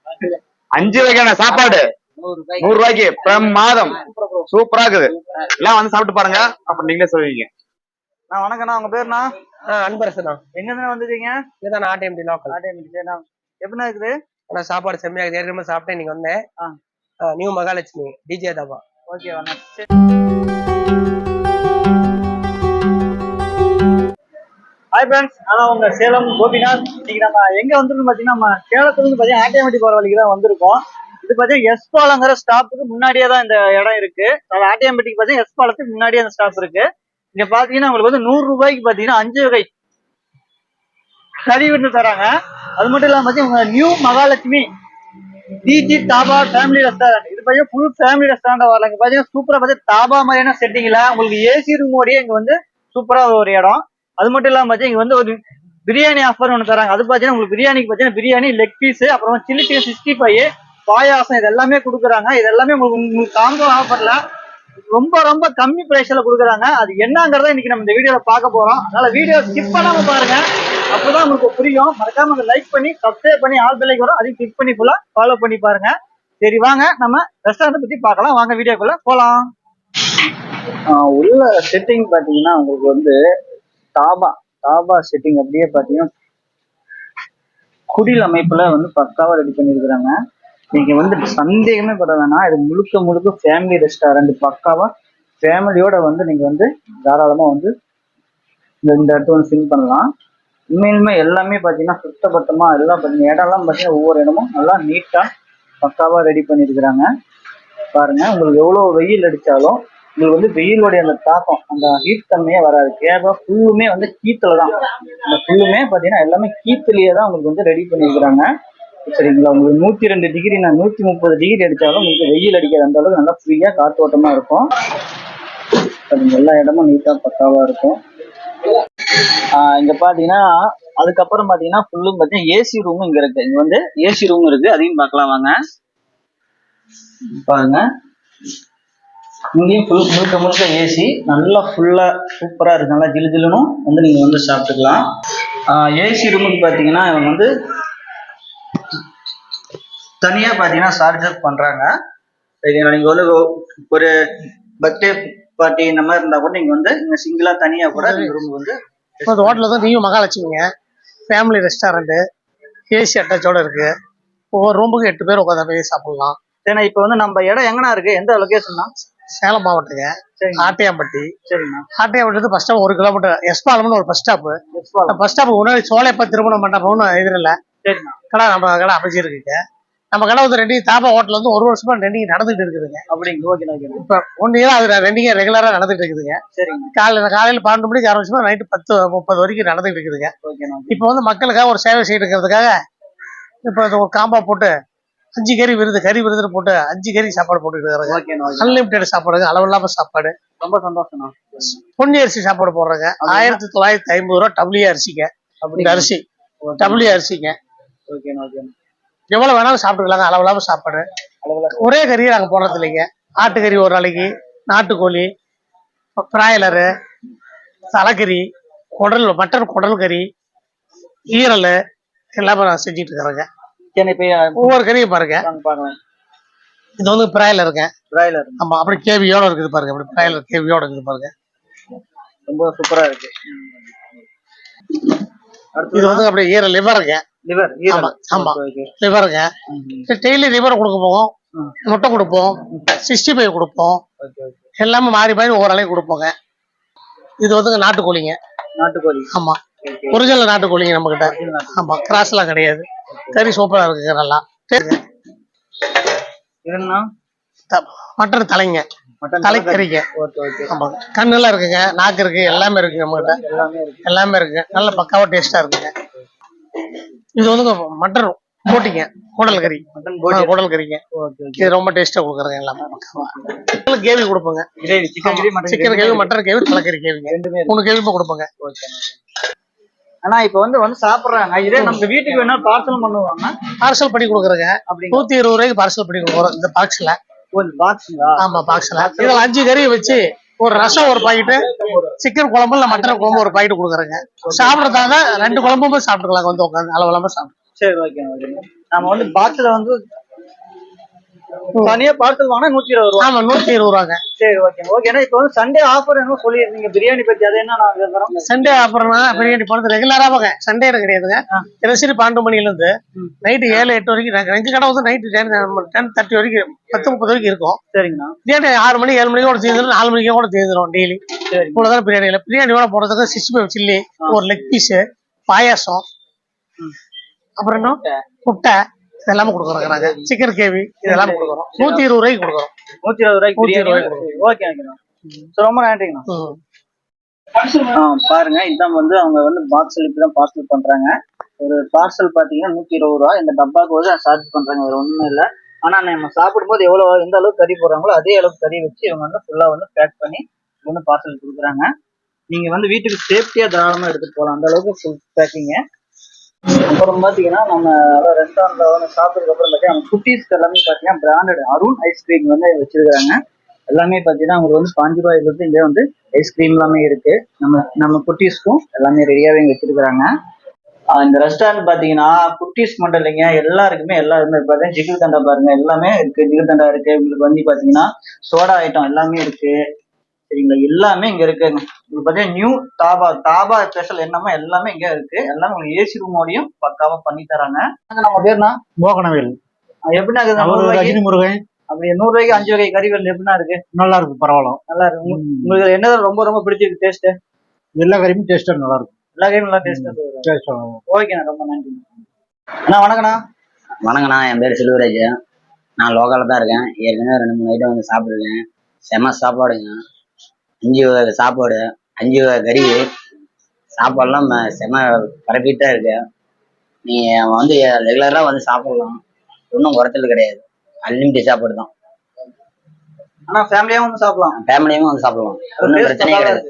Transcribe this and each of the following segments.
5 வகையான சாப்பாடு 100 ரூபாய்க்கு பிரமாதம். சூப்பரா இருக்குது. எல்லாம் வந்து சாப்பிட்டு பாருங்க, அப்புறம் நீங்களே சொல்லுவீங்க. வணக்கண்ணா, உங்க பேருண்ணா? அன்பரசனா. எங்க இருந்து வந்துருக்கீங்க? இதுதான் ஆர்டிஎம்டி லோக்கல். எப்படின்னா இருக்குது? ஆனா சாப்பாடு செம்மையா இருக்குது. ஏற்கனவே சாப்பிட்டேன், நீங்க வந்தேன். New Mahalakshmi DJ dhaba. Okay. Hi friends, நான் உங்க சேலம் கோபிநாத். இன்னைக்கு நம்ம எங்க வந்திருக்கோம் பாத்தீங்கன்னா, நம்ம சேலத்துல இருந்து பாத்தீங்கன்னா ஆட்டியம்பட்டி போற வழிக்கு தான் வந்திருக்கோம். இது பாத்தீங்கன்னா எஸ் பாலங்கிற ஸ்டாப்புக்கு முன்னாடியே தான் இந்த இடம் இருக்கு. அது ஆட்டியம்பட்டிக்கு பாத்தீங்கன்னா எஸ் பாலத்துக்கு முன்னாடியே அந்த ஸ்டாப் இருக்கு. இங்க பாத்தீங்கன்னா உங்களுக்கு வந்து 100 ரூபாய்க்கு பாத்தீங்கன்னா 5 வகை கறி விருந்து தராங்க. அது மட்டும் இல்லாம பாத்தீங்கன்னா நியூ மகாலட்சுமி டிஜி தாபா ஃபேமிலி ரெஸ்டாரண்ட். இது பாத்தீங்கன்னா ஃபுல் ஃபேமிலி ரெஸ்டாரண்ட் வரலாம். இங்க பாத்தீங்கன்னா சூப்பரா பாத்தீங்கன்னா தாபா மாதிரியான செட்டிங்ல உங்களுக்கு ஏசி ரூமோடய இங்க வந்து சூப்பரா ஒரு இடம். அது மட்டும் இல்லாம பாத்தீங்கன்னா இங்க வந்து ஒரு பிரியாணி ஆஃபர் ஒன்று தராங்க. அது பாத்தீங்கன்னா உங்களுக்கு பிரியாணிக்கு பாத்தீங்கன்னா பிரியாணி, லெக் பீஸ், அப்புறம் சில்லி சிக்கன் 65, பாயாசம், இது எல்லாமே கொடுக்குறாங்க. இது எல்லாமே உங்களுக்கு காம்போ ஆஃபர்ல ரொம்ப ரொம்ப கம்மி பிரைஸ்ல கொடுக்குறாங்க. அது என்னங்கறத இன்னைக்கு நம்ம இந்த வீடியோல பார்க்க போறோம். அதனால வீடியோ ஸ்கிப் பண்ணாம பாருங்க, அப்பதான் உங்களுக்கு புரியும். மறக்காம லைக் பண்ணி சப்ஸ்கிரைப் பண்ணி ஆல் பெல் ஐகான் வரும், அதையும் கிளிக் பண்ணி ஃபுல்லா ஃபாலோ பண்ணி பாருங்க. சரி வாங்க நம்ம ரெஸ்டாரண்ட் பத்தி பார்க்கலாம். வாங்க வீடியோக்குள்ள போலாம். உள்ள செட்டிங் பாத்தீங்கன்னா உங்களுக்கு வந்து தாபா செட்டிங் அப்படியே பாத்தீங்கன்னா குடில் அமைப்புல வந்து பக்காவா ரெடி பண்ணிருக்கிறாங்க. நீங்க வந்து சந்தேகமே பட வேணாம், இது முழுக்க ஃபேமிலி ரெஸ்டாரண்ட். பக்காவா ஃபேமிலியோட வந்து நீங்க வந்து தாராளமா வந்து இந்த இடத்த வந்து ஃபில் பண்ணலாம். உண்மையிலுமே எல்லாமே பாத்தீங்கன்னா சுத்தபத்தமா எல்லாம் பாத்தீங்கன்னா இடம்லாம் பாத்தீங்கன்னா ஒவ்வொரு இடமும் நல்லா நீட்டா பக்காவா ரெடி பண்ணிருக்கிறாங்க. பாருங்க, உங்களுக்கு எவ்வளவு வெயில் அடிச்சாலும் உங்களுக்கு வந்து வெயிலுடைய அந்த தாக்கம், அந்த ஹீட் தன்மையே வராது. கேபா ஃபுல்லுமே வந்து கீத்துல தான். இந்த ஃபுல்லுமே பாத்தீங்கன்னா எல்லாமே கீத்துலயே தான் உங்களுக்கு வந்து ரெடி பண்ணிருக்கிறாங்க. சரிங்களா? உங்களுக்கு 102 டிகிரி 130 டிகிரி அடிச்சாலும் உங்களுக்கு வெயில் அடிக்காது. அந்த அளவுக்கு நல்லா ஃப்ரீயா காத்தோட்டமா இருக்கும். எல்லா இடமும் நீட்டா பக்காவா இருக்கும். இங்க பாத்தீங்கன்னா அதுக்கப்புறம் பாத்தீங்கன்னா ஃபுல்லும் பாத்தீங்கன்னா ஏசி ரூம் இங்க இருக்கு. இங்க வந்து ஏசி ரூம் இருக்கு, அதையும் பார்க்கலாம் வாங்க. பாருங்க, இங்கேயும் முழுக்க ஏசி, நல்லா ஃபுல்லா சூப்பரா இருக்கு. நல்லா ஜிலுஜிலுன்னு வந்து நீங்க வந்து சாப்பிட்டுக்கலாம். ஏசி ரூமுக்கு பாத்தீங்கன்னா இவங்க வந்து தனியா பாத்தீங்கன்னா சார்ஜ் பண்றாங்க. நீங்க வந்து ஒரு பர்த்டே பார்ட்டி இந்த மாதிரி இருந்தா கூட நீங்க வந்து நீங்க சிங்கிளா தனியா கூட ரூம் வந்து ஹோட்டல் தான் நியூ மகாலட்சுமிங்க ஃபேமிலி ரெஸ்டாரண்ட். ஏசி அட்டாச்சோட இருக்கு. ஒவ்வொரு ரூமுக்கு 8 பேர் உட்காந்து போய் சாப்பிடலாம். ஏன்னா இப்ப வந்து நம்ம இடம் எங்கனா இருக்கு, எந்த லொகேஷன்? சேலம் மாவட்டங்க, ஆட்டையாம்பட்டி. சரிண்ணா. ஆட்டையாம்பட்டி ஃபர்ஸ்ட் 1 கிலோமீட்டர் எஸ்பாலம்னு ஒரு பஸ் ஸ்டாப். பஸ் ஸ்டாப் முன்னாடி சோலைப்பா திருமண மண்டபம்னு எதிரில் கடை நம்ம கடை அமைச்சிருக்குங்க. நம்ம கடை வந்து ரெண்டிங் தாபா ஹோட்டல் வந்து 1 வருஷமா ரெண்டிங் நடந்துட்டு இருக்குதுங்க. அப்படிங்க. ஓகே. இப்ப 1 இயர் அது ரெண்டிங்க ரெகுலரா நடந்துட்டு இருக்குதுங்க. சரிங்க. காலையில 12 மணிக்கு ஆரம்பிச்சுமா நைட்டு 10:30 வரைக்கும் நடந்துட்டு இருக்குதுங்க. இப்ப வந்து மக்களுக்காக ஒரு சேவை செய்யறதுக்காக இப்ப ஒரு காம்பா போட்டு 5 கறி விருது போட்டு 5 கறி சாப்பாடு போட்டுட்டு இருக்காங்க. அன்லிமிட்டட் சாப்பாடு, அளவு இல்லாம சாப்பாடு. ரொம்ப சந்தோஷம். பொன்னி அரிசி சாப்பாடு போடுறாங்க. 1950 ரூபா டபிள்யூ அரிசிங்க. இந்த அரிசி டபிள்யூ அரிசிங்க. எவ்வளவு வேணாலும் சாப்பிட்டுக்கலாங்க, அளவு இல்லாம சாப்பாடு. ஒரே கறியை நாங்க போடுறது இல்லைங்க. ஆட்டுக்கறி ஒரு நாளைக்கு, நாட்டுக்கோழி, பிராய்லரு, தலைக்கறி, மட்டன் குடல் கறி, ஈரல் எல்லாமே நான் செஞ்சுட்டு இருக்கிறேங்க. ஒவ்வொரு கறியும் பாருங்க. இது வந்து பிராய்லருங்க. ஆமா, அப்படி கேவியோட இருக்குது பாருங்க. அப்படி பிராய்லர் கேவியோட இருக்குது பாருங்க. ரொம்ப சூப்பரா இருக்கு. இது வந்து அப்படியே ஈரல் லிவருங்க. ஆமா லிவருங்க. டெய்லி லிவர் கொடுக்க போவோம், முட்டை கொடுப்போம், 65 கொடுப்போம். எல்லாமே மாறி ஒவ்வொரு அலையும் கொடுப்போங்க. இது வந்து நாட்டுக்கோழிங்க. ஆமா, ஒரிஜினல் நாட்டுக்கோழிங்க நம்ம கிட்ட. ஆமா, கிராஸ் எல்லாம் கிடையாது. கறி சூப்பரா இருக்குங்க. நல்லா மட்டன் தலைங்க, தலைக்கறிங்க. ஆமா, கண்ணெல்லாம் இருக்குங்க, நாக்கு இருக்கு, எல்லாமே இருக்குங்க நம்ம கிட்ட. எல்லாமே இருக்குங்க, நல்ல பக்காவா டேஸ்டா இருக்குங்க. இது வந்து மட்டன் போட்டிங்க, குடல் கறிங்க. இது ரொம்ப டேஸ்டா கொடுக்குறேங்க. எல்லாமே கேவி கொடுப்போங்க. சிக்கன் கேவி, மட்டன் கேவி, தலைக்கறி கேவிங்க. 3 கேவி கொடுப்போங்க. ஆனா இப்ப வந்து சாப்பிடுறாங்க. இதே நம்ம வீட்டுக்கு வேணா பார்சல் பண்ணுவாங்க. பார்சல் பண்ணி கொடுக்குறேங்க. 120 ரூபாய்க்கு பார்சல் பண்ணி கொடுக்குறோம் இந்த பாக்ஸ்ல. ஆமா, பாக்ஸ்ல இதுல 5 கறி வச்சு ஒரு ரசம் ஒரு பாக்கெட்டு, சிக்கன் குழம்பு இல்ல மட்டன் குழம்பு ஒரு பாக்கெட்டு கொடுக்குறேங்க. சாப்பிடறதாங்க 2 குழம்புமே சாப்பிட்டுக்கலாங்க. வந்து உட்காந்து அளவு இல்லாம சாப்பிட்டு. சரி, ஓகே. நம்ம வந்து பாக்ஸ்ல வந்து தனியா பார்சல் வாங்கினா 120 ரூபா. ஆமா 120 ரூபாங்க. சரி ஓகே ஓகே. ஏன்னா இப்போ வந்து சண்டே ஆஃபர் என்ன சொல்லியிருந்தீங்க பிரியாணி பத்தி, அது என்ன நான் தரோம்? சண்டே ஆஃபர்னா பிரியாணி போனது ரெகுலரா போங்க, சண்டே கிடையாதுங்க. தினசரி 12 மணில இருந்து நைட்டு 7-8 வரைக்கும் எங்க கடை வந்து நைட்டு 10:30 வரைக்கும் 10:30 வரைக்கும் இருக்கும். சரிங்கண்ணா. பிரியாணி 6 மணி 7 மணிக்கு கூட தீர்ந்துடும், 4 மணிக்கு கூட தீர்ந்துடும் டெய்லி. இவ்வளவுதான் பிரியாணியில. பிரியாணியோட போடுறதுக்கு 65 சில்லி, ஒரு லெக் பீஸ், பாயாசம், அப்புறம் இன்னும் முட்டை இதெல்லாமே கொடுக்குறோம். நாங்க சிக்கன் கேவி இதெல்லாமே கொடுக்குறோம். 120 ரூபாய்க்கு கொடுக்குறோம். 120 ரூபாய்க்கு பிரியாணி. ஓகே ரொம்ப நன்றிங்கண்ணா. பாருங்க இதான் வந்து அவங்க வந்து பாக்ஸ்ல இப்படிதான் பார்சல் பண்றாங்க. ஒரு பார்சல் பாத்தீங்கன்னா 120 ரூபா. இந்த டப்பாக்கு வந்து சார்ஜ் பண்றாங்க, வேற ஒண்ணுமே இல்லை. ஆனா நம்ம சாப்பிடும்போது எவ்வளவு எந்த அளவுக்கு கறி போடுறாங்களோ அதே அளவுக்கு கறி வச்சு இவங்க வந்து ஃபுல்லா வந்து பேக் பண்ணி வந்து பார்சல் கொடுக்குறாங்க. நீங்க வந்து வீட்டுக்கு சேஃப்டியா தாராளமா எடுத்துட்டு போகலாம், அந்த அளவுக்கு ஃபுல் பேக்கிங்க. அப்புறம் பாத்தீங்கன்னா நம்ம ரெஸ்டாரண்ட்ல வந்து சாப்பிட்டதுக்கு அப்புறம் பாத்தீங்கன்னா குட்டீஸ்க்கு எல்லாமே பாத்தீங்கன்னா பிராண்டட் அருண் ஐஸ்கிரீம் வந்து வச்சிருக்காங்க. எல்லாமே பாத்தீங்கன்னா அவங்களுக்கு வந்து 5 ரூபாயில இருந்து இங்கே வந்து ஐஸ்கிரீம் எல்லாமே இருக்கு. நம்ம குட்டீஸ்க்கும் எல்லாமே ரெடியாவே இங்க வச்சிருக்காங்க. இந்த ரெஸ்டாரண்ட் பாத்தீங்கன்னா குட்டீஸ் மட்டும் இல்லைங்க, எல்லாருக்குமே எல்லாருமே பாத்தீங்கன்னா ஜிகில் தண்டா பாருங்க எல்லாமே இருக்கு. ஜிகில் தண்டா இருக்கு, உங்களுக்கு வந்து பாத்தீங்கன்னா சோடா ஐட்டம் எல்லாமே இருக்கு. சரிங்களா, எல்லாமே இங்க இருக்குங்க. உங்களுக்கு பாத்தீங்கன்னா நியூ தாபா ஸ்பெஷல் என்னமோ எல்லாமே இங்க இருக்கு. எல்லாமே உங்களுக்கு ஏசி ரூமோடையும் பக்காவா பண்ணி தராங்க. நம்ம பேர்னா மோகனவேல். எப்படின்னா ரஜினி முருகன். அப்படி 100 ரூபாய்க்கு 5 வகை கறிகள் எப்படின்னா இருக்கு? நல்லா இருக்கு, பரவாயில்ல, நல்லா இருக்கு. உங்களுக்கு என்ன ரொம்ப ரொம்ப பிடிச்சிருக்கு டேஸ்ட்? எல்லா கறியும் டேஸ்டா நல்லா இருக்கும். எல்லா கறியும் நல்லா டேஸ்டா. ஓகேண்ணா, ரொம்ப நன்றி அண்ணா. வணக்கண்ணா. வணக்கண்ணா, என் பேர் செல்வராஜ். நான் லோக்கலில் தான் இருக்கேன். ஏற்கனவே 2-3 ஐட்டம் வந்து சாப்பிட்ருக்கேன். செம சாப்பாடுங்க. 5 வகை சாப்பாடு, 5 வகை கறி, சாப்பாடுலாம் செம பரப்பிட்டா இருக்கு. நீங்கள் வந்து ரெகுலராக வந்து சாப்பிடலாம், ஒன்றும் குறைச்சல் கிடையாது. அன்லிமிட்டட் சாப்பாடு தான். ஆனால் ஃபேமிலியாகவும் வந்து சாப்பிடலாம். ஃபேமிலியும் வந்து சாப்பிடலாம், ஒன்றும் பிரச்சனையே கிடையாது.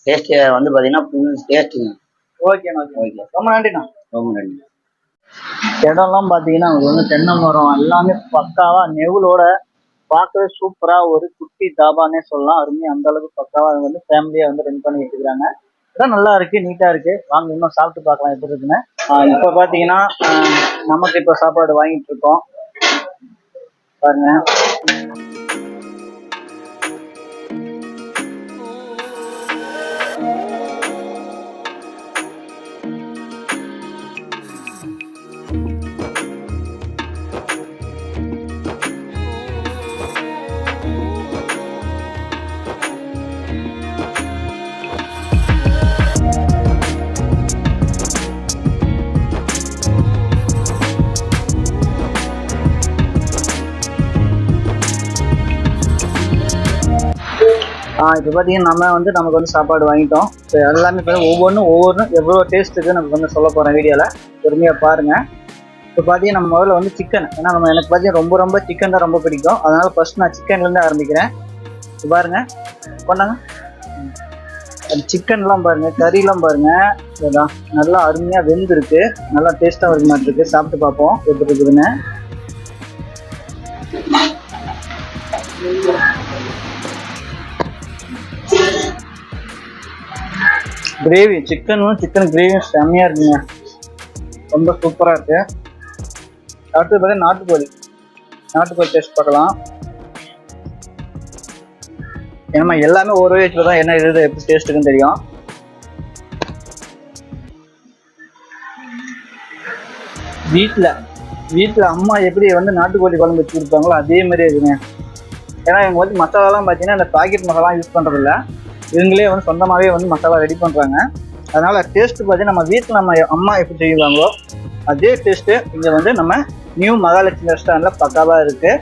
டேஸ்ட் வந்து பார்த்தீங்கன்னா ஃபுல் டேஸ்ட்டுங்க. ஓகேண்ணா, ஓகே, ரொம்ப நன்றிண்ணா. ரொம்ப நன்றி. இடம்லாம் பார்த்தீங்கன்னா அவங்க வந்து தென்னை மரம் எல்லாமே பக்காவா நெவுலோட பார்க்கவே சூப்பரா ஒரு குட்டி தாபானே சொல்லலாம். அருமையா அந்த அளவுக்கு பக்காவா அவங்க வந்து ஃபேமிலியா வந்து ரன் பண்ணி வச்சுக்கிறாங்க. இடம் நல்லா இருக்கு, நீட்டா இருக்கு. வாங்க இன்னும் சாப்பிட்டு பார்க்கலாம் எப்படி இருக்குன்னு. இப்ப பாத்தீங்கன்னா நமக்கு இப்ப சாப்பாடு வாங்கிட்டு இருக்கோம் பாருங்க. இப்போ பார்த்தீங்கன்னா நமக்கு வந்து சாப்பாடு வாங்கிட்டோம். இப்போ எல்லாமே இப்போ ஒவ்வொன்றும் எவ்வளோ டேஸ்ட் இருக்குன்னு நமக்கு வந்து சொல்ல போகிறேன் வீடியோவில், பொறுமையாக பாருங்கள். இப்போ பார்த்தீங்கன்னா நம்ம முதல்ல வந்து சிக்கன், ஏன்னா எனக்கு பார்த்தீங்கன்னா ரொம்ப சிக்கன் தான் ரொம்ப பிடிக்கும். அதனால் ஃபர்ஸ்ட் நான் சிக்கன்லேருந்து ஆரம்பிக்கிறேன். இப்போ பாருங்கள், பண்ணாங்க அந்த சிக்கன்லாம் பாருங்கள், கறிலாம் பாருங்கள், இதுதான் நல்லா அருமையாக வெந்திருக்கு, நல்லா டேஸ்ட்டாக இருக்க மாதிரி இருக்குது. சாப்பிட்டு பார்ப்போம் எப்படி இருக்குதுன்னு. கிரேவி, சிக்கன் கிரேவியும் செம்மையா இருக்குங்க, ரொம்ப சூப்பரா இருக்கு. அடுத்து பார்த்தீங்கன்னா நாட்டுக்கோழி டேஸ்ட் பார்க்கலாம். ஏன்னா எல்லாமே ஒரு வயசுல தான் என்ன இது எப்படி டேஸ்ட் இருக்குன்னு தெரியும். வீட்டில் அம்மா எப்படி வந்து நாட்டுக்கோழி குழம்பு வச்சு கொடுப்பாங்களோ அதே மாதிரி இருக்குங்க. ஏன்னா இவங்க வந்து மசாலாலாம் பார்த்தீங்கன்னா இந்த பாக்கெட் மசாலா யூஸ் பண்ணுறது இல்லை, இவங்களே வந்து சொந்தமாகவே வந்து மசாலா ரெடி பண்ணுறாங்க. அதனால டேஸ்ட் பார்த்தீங்கன்னா நம்ம வீட்டில் நம்ம அம்மா எப்படி செய்வாங்களோ அதே டேஸ்ட்டு இங்கே வந்து நம்ம நியூ மகாலட்சுமி ரெஸ்டாரண்ட்டில் பக்காவாக இருக்குது.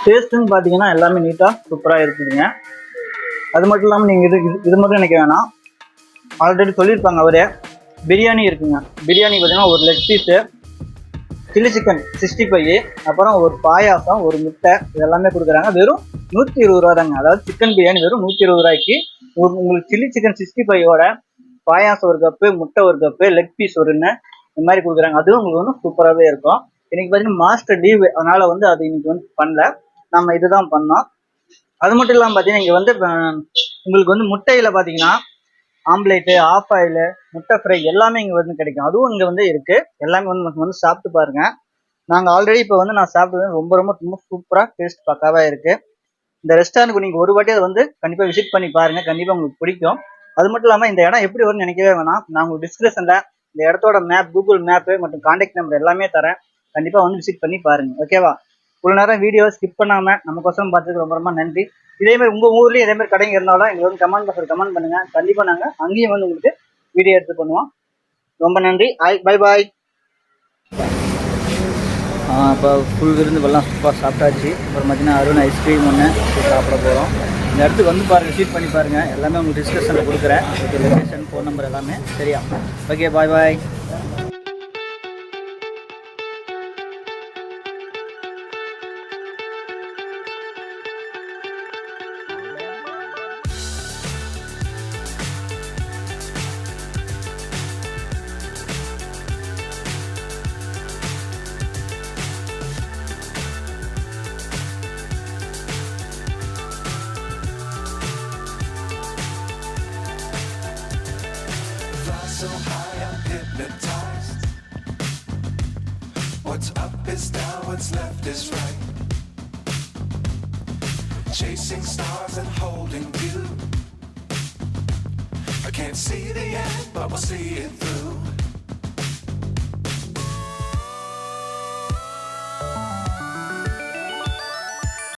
டேஸ்ட்டுன்னு பார்த்தீங்கன்னா எல்லாமே நீட்டாக சூப்பராக இருக்குதுங்க. அது மட்டும் இல்லாமல் நீங்கள் இது மட்டும் நினைக்க வேணாம், ஆல்ரெடி சொல்லியிருப்பாங்க அவரே. பிரியாணி இருக்குங்க. பிரியாணி பார்த்தீங்கன்னா ஒரு லெக் பீஸு, சில்லி சிக்கன் 65, அப்புறம் ஒரு பாயாசம், ஒரு முட்டை, இதெல்லாமே கொடுக்குறாங்க. வெறும் 120 ரூபா தாங்க. அதாவது சிக்கன் பிரியாணி வெறும் 120 ரூபாய்க்கு உங்களுக்கு சில்லி சிக்கன் 65ஓட பாயாசம் ஒரு கப்பு, முட்டை ஒரு கப்பு, லெக் பீஸ் ஒருன்னு இந்த மாதிரி கொடுக்குறாங்க. அதுவும் உங்களுக்கு வந்து சூப்பராகவே இருக்கும். இன்னைக்கு பார்த்தீங்கன்னா மாஸ்டர் லீவ், அதனால வந்து அது இன்னைக்கு வந்து பண்ணல, நம்ம இதுதான் பண்ணோம். அது மட்டும் இல்லாமல் பார்த்தீங்கன்னா இங்கே வந்து உங்களுக்கு வந்து முட்டையில் பார்த்தீங்கன்னா ஆம்லேட்டு, ஆஃப் ஆயில், முட்டை ஃப்ரை எல்லாமே இங்கே வந்து கிடைக்கும். அதுவும் இங்கே வந்து இருக்கு. எல்லாமே வந்து சாப்பிட்டு பாருங்க. நாங்கள் ஆல்ரெடி இப்போ வந்து நான் சாப்பிட்டது ரொம்ப ரொம்ப ரொம்ப சூப்பராக டேஸ்ட் பக்காவா இருக்கு. இந்த ரெஸ்டாரண்ட்டுக்கு நீங்கள் ஒரு வாட்டி அதை வந்து கண்டிப்பாக விசிட் பண்ணி பாருங்க. கண்டிப்பாக உங்களுக்கு பிடிக்கும். அது மட்டும் இல்லாமல் இந்த இடம் எப்படி வரும்னு நினைக்கவே வேணாம். நான் உங்களுக்கு டிஸ்கிரிப்ஷனில் இந்த இடத்தோட மேப், கூகுள் மேப்பு மற்றும் கான்டாக்ட் நம்பர் எல்லாமே தரேன். கண்டிப்பாக வந்து விசிட் பண்ணி பாருங்க. ஓகேவா? இவ்வளோ நேரம் வீடியோ ஸ்கிப் பண்ணாமல் நமக்கோசரம் பார்த்ததுக்கு ரொம்ப ரொம்ப நன்றி. இதேமாதிரி உங்கள் ஊர்லேயும் இதேமாதிரி கடைங்க இருந்தாலும் எங்களுக்கு வந்து கமெண்ட் பாக்ஸில் கமெண்ட் பண்ணுங்க. கண்டிப்பாக நாங்கள் அங்கேயும் வந்து உங்களுக்கு வீடியோ எடுத்து பண்ணுவோம். ரொம்ப நன்றி. Bye bye. இப்போ ஃபுல் விருந்து எல்லாம் சூப்பராக சாப்பிட்டாச்சு. அப்புறம் பார்த்தீங்கன்னா அருண் ஐஸ்கிரீம் ஒன்று சாப்பிட போகிறோம். இந்த இடத்துக்கு வந்து பாருங்கள், விசிட் பண்ணி பாருங்கள். எல்லாமே உங்களுக்கு டிஸ்கிரிப்ஷனில் கொடுக்குறேன். ஓகே, லொக்கேஷன், ஃபோன் நம்பர் எல்லாமே சரியா? Okay, bye bye. So high, I'm hypnotized. What's up is down, what's left is right. Chasing stars and holding you. I can't see the end, but we'll see it through.